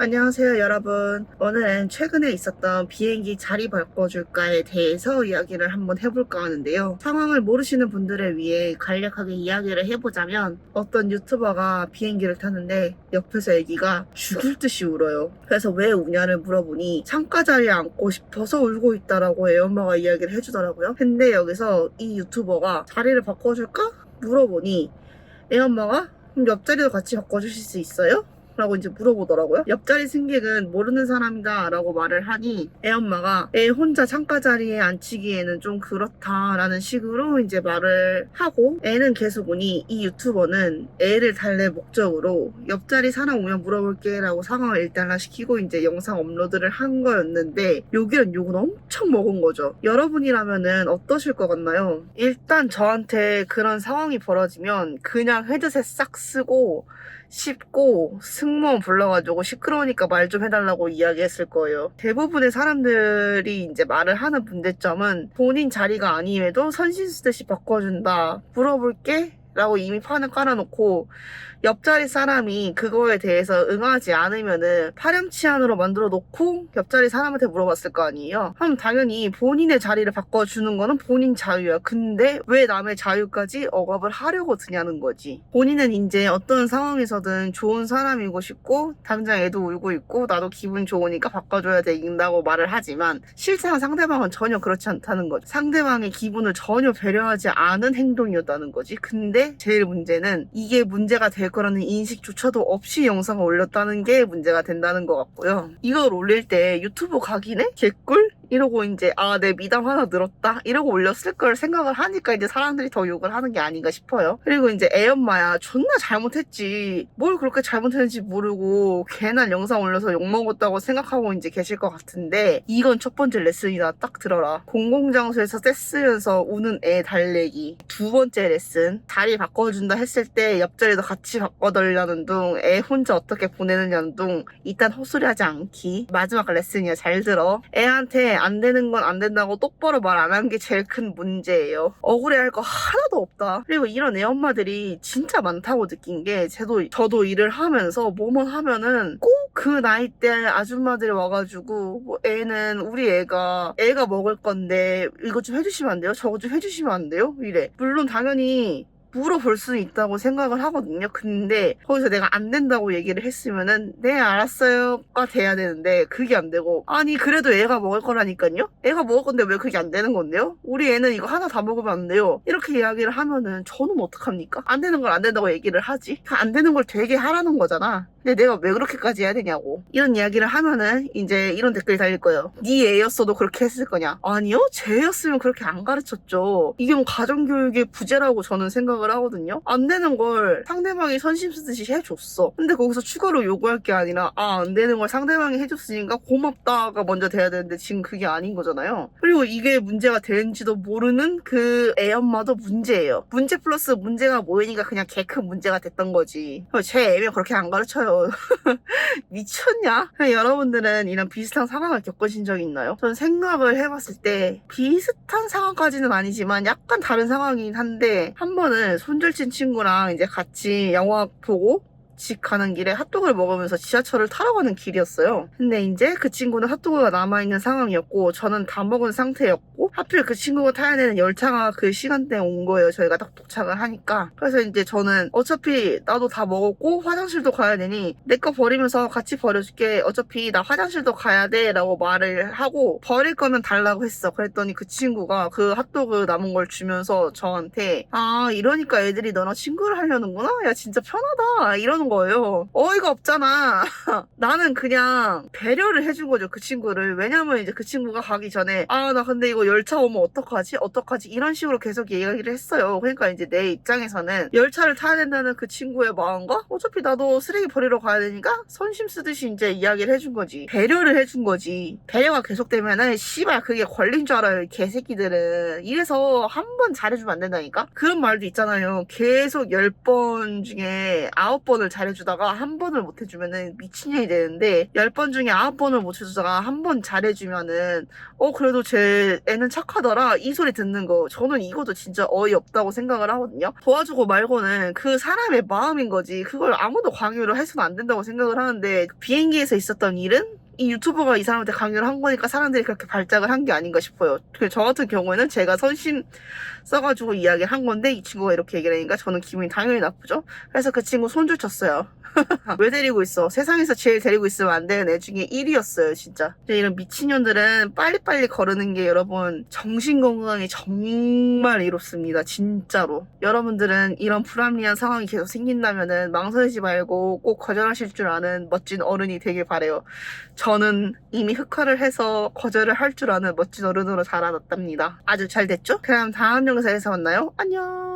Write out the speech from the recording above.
안녕하세요, 여러분. 오늘은 최근에 있었던 비행기 자리 바꿔줄까에 대해서 이야기를 한번 해볼까 하는데요. 상황을 모르시는 분들을 위해 간략하게 이야기를 해보자면 어떤 유튜버가 비행기를 타는데 옆에서 애기가 죽일 듯이 울어요. 그래서 왜 우냐를 물어보니 창가 자리에 앉고 싶어서 울고 있다라고 애 엄마가 이야기를 해주더라고요. 근데 여기서 이 유튜버가 자리를 바꿔줄까? 물어보니 애 엄마가 그럼 옆자리도 같이 바꿔주실 수 있어요? 라고 이제 물어보더라고요. 옆자리 승객은 모르는 사람이다 라고 말을 하니 애 엄마가 애 혼자 창가 자리에 앉히기에는 좀 그렇다라는 식으로 이제 말을 하고, 애는 계속 오니 이 유튜버는 애를 달랠 목적으로 옆자리 사람 오면 물어볼게 라고 상황을 일단화시키고 이제 영상 업로드를 한 거였는데, 욕이란 욕은 엄청 먹은 거죠. 여러분이라면은 어떠실 것 같나요? 일단 저한테 그런 상황이 벌어지면 그냥 헤드셋 싹 쓰고 씹고 승무원 불러가지고 시끄러우니까 말 좀 해달라고 이야기했을 거예요. 대부분의 사람들이 이제 말을 하는 문제점은 본인 자리가 아님에도 선심쓰듯이 바꿔준다, 물어볼게? 라고 이미 판을 깔아놓고 옆자리 사람이 그거에 대해서 응하지 않으면은 파렴치한으로 만들어 놓고 옆자리 사람한테 물어봤을 거 아니에요. 그럼 당연히 본인의 자리를 바꿔주는 거는 본인 자유야. 근데 왜 남의 자유까지 억압을 하려고 드냐는 거지. 본인은 이제 어떤 상황에서든 좋은 사람이고 싶고 당장 애도 울고 있고 나도 기분 좋으니까 바꿔줘야 된다고 말을 하지만 실상 상대방은 전혀 그렇지 않다는 거지. 상대방의 기분을 전혀 배려하지 않은 행동이었다는 거지. 근데 제일 문제는 이게 문제가 될 거라는 인식조차도 없이 영상을 올렸다는 게 문제가 된다는 것 같고요. 이걸 올릴 때 유튜브 각이네? 개꿀? 이러고 이제 내 미담 하나 늘었다 이러고 올렸을 걸 생각을 하니까 이제 사람들이 더 욕을 하는 게 아닌가 싶어요. 그리고 이제 애엄마야 존나 잘못했지, 뭘 그렇게 잘못했는지 모르고 괜한 영상 올려서 욕먹었다고 생각하고 이제 계실 것 같은데, 이건 첫 번째 레슨이다. 딱 들어라. 공공장소에서 떼쓰면서 우는 애 달래기. 두 번째 레슨, 자리 바꿔준다 했을 때 옆자리도 같이 바꿔달라는 둥, 애 혼자 어떻게 보내느냐는 둥, 일단 헛소리하지 않기. 마지막 레슨이야. 잘 들어. 애한테 안 되는 건 안 된다고 똑바로 말 안 한 게 제일 큰 문제예요. 억울해할 거 하나도 없다. 그리고 이런 애 엄마들이 진짜 많다고 느낀 게, 저도 일을 하면서 뭐만 하면은 꼭 그 나이 때 아줌마들이 와가지고 뭐 애는 우리 애가 먹을 건데 이거 좀 해주시면 안 돼요? 저거 좀 해주시면 안 돼요? 이래. 물론 당연히 물어볼 수 있다고 생각을 하거든요. 근데 거기서 내가 안 된다고 얘기를 했으면은 네 알았어요가 돼야 되는데 그게 안 되고, 아니 그래도 애가 먹을 거라니까요? 애가 먹을 건데 왜 그게 안 되는 건데요? 우리 애는 이거 하나 다 먹으면 안 돼요. 이렇게 이야기를 하면은 저는 어떡합니까? 안 되는 걸 안 된다고 얘기를 하지? 안 되는 걸 되게 하라는 거잖아. 근데 내가 왜 그렇게까지 해야 되냐고. 이런 이야기를 하면은 이제 이런 댓글이 달릴 거예요. 네 애였어도 그렇게 했을 거냐? 아니요, 제 애였으면 그렇게 안 가르쳤죠. 이게 뭐 가정교육의 부재라고 저는 생각을 하거든요. 안 되는 걸 상대방이 선심 쓰듯이 해줬어. 근데 거기서 추가로 요구할 게 아니라 안 되는 걸 상대방이 해줬으니까 고맙다가 먼저 돼야 되는데 지금 그게 아닌 거잖아요. 그리고 이게 문제가 되는지도 모르는 그 애엄마도 문제예요. 문제 플러스 문제가 모이니까 그냥 개 큰 문제가 됐던 거지. 제 애면 그렇게 안 가르쳐요. 미쳤냐? 여러분들은 이런 비슷한 상황을 겪으신 적이 있나요? 전 생각을 해봤을 때 비슷한 상황까지는 아니지만 약간 다른 상황이긴 한데, 한 번은 손절친 친구랑 이제 같이 영화 보고 집 가는 길에 핫도그를 먹으면서 지하철을 타러 가는 길이었어요. 근데 이제 그 친구는 핫도그가 남아있는 상황이었고 저는 다 먹은 상태였고, 하필 그 친구가 타야 되는 열차가 그 시간대에 온 거예요. 저희가 딱 도착을 하니까. 그래서 이제 저는 어차피 나도 다 먹었고 화장실도 가야 되니 내 거 버리면서 같이 버려줄게, 어차피 나 화장실도 가야 돼 라고 말을 하고, 버릴 거면 달라고 했어. 그랬더니 그 친구가 그 핫도그 남은 걸 주면서 저한테 이러니까 애들이 너랑 친구를 하려는구나? 야 진짜 편하다 이러는 거예요. 어이가 없잖아. 나는 그냥 배려를 해준 거죠, 그 친구를. 왜냐면 이제 그 친구가 가기 전에 나 근데 이거 열차 오면 어떡하지? 이런 식으로 계속 얘기를 했어요. 그러니까 이제 내 입장에서는 열차를 타야 된다는 그 친구의 마음과 어차피 나도 쓰레기 버리러 가야 되니까 선심 쓰듯이 이제 이야기를 해준 거지. 배려를 해준 거지. 배려가 계속되면은 씨발 그게 권리인 줄 알아요, 이 개새끼들은. 이래서 한 번 잘해주면 안 된다니까? 그런 말도 있잖아요. 계속 10번 중에 9번을 잘해주다가 한 번을 못 해주면은 미친년이 되는데, 10번 중에 9번을 못 해주다가 한 번 잘해주면은 그래도 제 애는 착하더라 이 소리 듣는 거, 저는 이것도 진짜 어이없다고 생각을 하거든요. 도와주고 말고는 그 사람의 마음인 거지 그걸 아무도 강요를 해서는 안 된다고 생각을 하는데, 비행기에서 있었던 일은 이 유튜버가 이 사람한테 강요를 한 거니까 사람들이 그렇게 발작을 한 게 아닌가 싶어요. 저 같은 경우에는 제가 선심 써가지고 이야기를 한 건데 이 친구가 이렇게 얘기를 하니까 저는 기분이 당연히 나쁘죠. 그래서 그 친구 손줄 쳤어요. 왜 데리고 있어? 세상에서 제일 데리고 있으면 안 되는 애 중에 1위였어요 진짜. 이런 미친년들은 빨리빨리 거르는 게 여러분 정신건강에 정말 이롭습니다 진짜로. 여러분들은 이런 불합리한 상황이 계속 생긴다면은 망설이지 말고 꼭 거절하실 줄 아는 멋진 어른이 되길 바래요. 저는 이미 흑화를 해서 거절을 할 줄 아는 멋진 어른으로 자라났답니다. 아주 잘 됐죠? 그럼 다음 영상에서 만나요. 안녕.